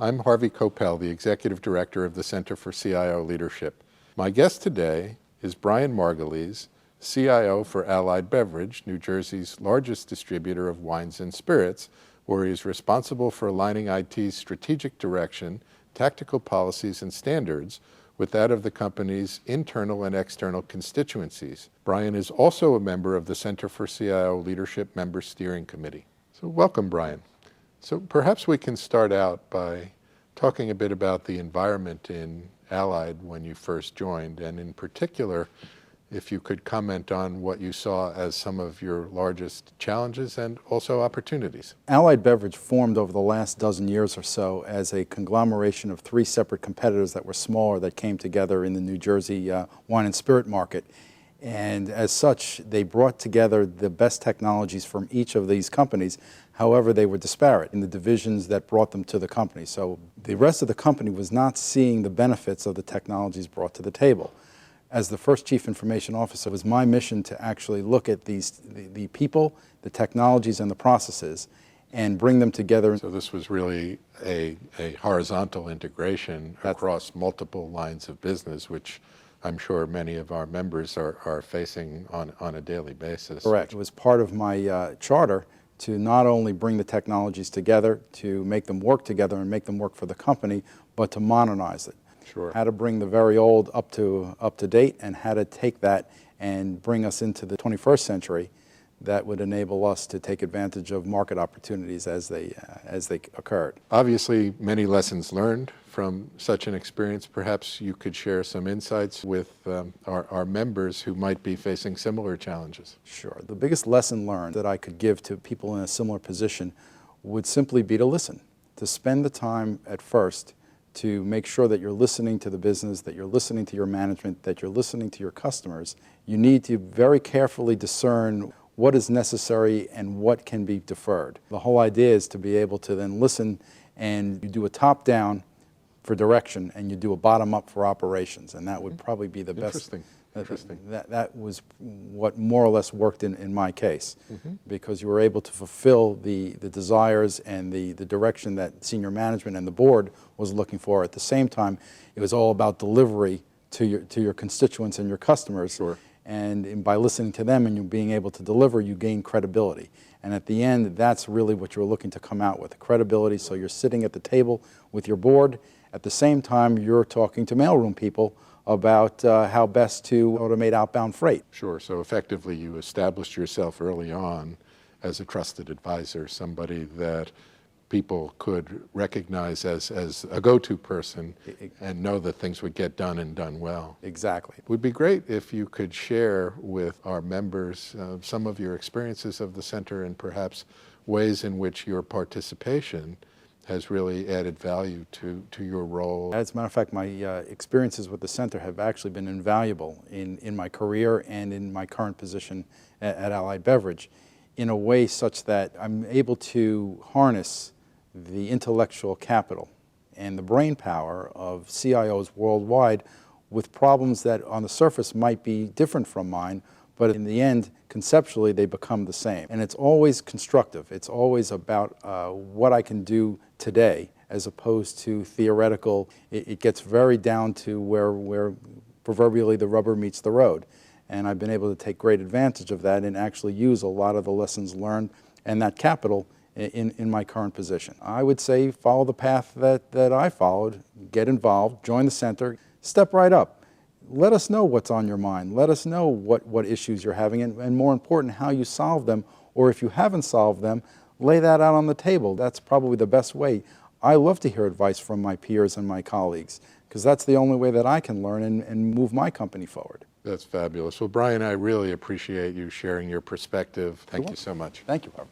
I'm Harvey Coppell, the Executive Director of the Center for CIO Leadership. My guest today is Brian Margolies, CIO for Allied Beverage, New Jersey's largest distributor of wines and spirits, where he is responsible for aligning IT's strategic direction, tactical policies, and standards with that of the company's internal and external constituencies. Brian is also a member of the Center for CIO Leadership Member Steering Committee. So welcome, Brian. So perhaps we can start out by talking a bit about the environment in Allied when you first joined, and in particular, if you could comment on what you saw as some of your largest challenges and also opportunities. Allied Beverage formed over the last dozen years or so as a conglomeration of three separate competitors that were smaller that came together in the New Jersey wine and spirit market. And as such, they brought together the best technologies from each of these companies. However, they were disparate in the divisions that brought them to the company. So the rest of the company was not seeing the benefits of the technologies brought to the table. As the first Chief Information Officer, it was my mission to actually look at the people, the technologies, and the processes, and bring them together. So this was really a horizontal integration across multiple lines of business, which I'm sure many of our members are facing on a daily basis. Correct. It was part of my charter to not only bring the technologies together, to make them work together and make them work for the company, but to modernize it. Sure. How to bring the very old up to date, and how to take that and bring us into the 21st century that would enable us to take advantage of market opportunities as they occurred. Obviously, many lessons learned from such an experience. Perhaps you could share some insights with our members who might be facing similar challenges. Sure. The biggest lesson learned that I could give to people in a similar position would simply be to listen, to spend the time at first to make sure that you're listening to the business, that you're listening to your management, that you're listening to your customers. You need to very carefully discern what is necessary and what can be deferred. The whole idea is to be able to then listen, and you do a top-down for direction and you do a bottom-up for operations, and that would probably be the best. Interesting. That was what more or less worked in my case, because you were able to fulfill the desires and the direction that senior management and the board was looking for. At the same time, it was all about delivery to your constituents and your customers. Sure. And by listening to them and you being able to deliver, you gain credibility. And at the end, that's really what you're looking to come out with, credibility. So you're sitting at the table with your board. At the same time, you're talking to mailroom people about how best to automate outbound freight. Sure. So effectively, you established yourself early on as a trusted advisor, somebody that people could recognize as a go-to person and know that things would get done and done well. Exactly. It would be great if you could share with our members some of your experiences of the center and perhaps ways in which your participation has really added value to your role. As a matter of fact, my experiences with the center have actually been invaluable in my career and in my current position at Allied Beverage, in a way such that I'm able to harness the intellectual capital and the brain power of CIOs worldwide with problems that on the surface might be different from mine, but in the end, conceptually, they become the same. And it's always constructive. It's always about what I can do today as opposed to theoretical. It gets very down to where proverbially the rubber meets the road. And I've been able to take great advantage of that and actually use a lot of the lessons learned and that capital in my current position. I would say follow the path that I followed, get involved, join the center, step right up. Let us know what's on your mind. Let us know what issues you're having, and more important, how you solve them, or if you haven't solved them, lay that out on the table. That's probably the best way. I love to hear advice from my peers and my colleagues, because that's the only way that I can learn and move my company forward. That's fabulous. Well, Brian, I really appreciate you sharing your perspective. Thank you so much. Thank you, Harvey.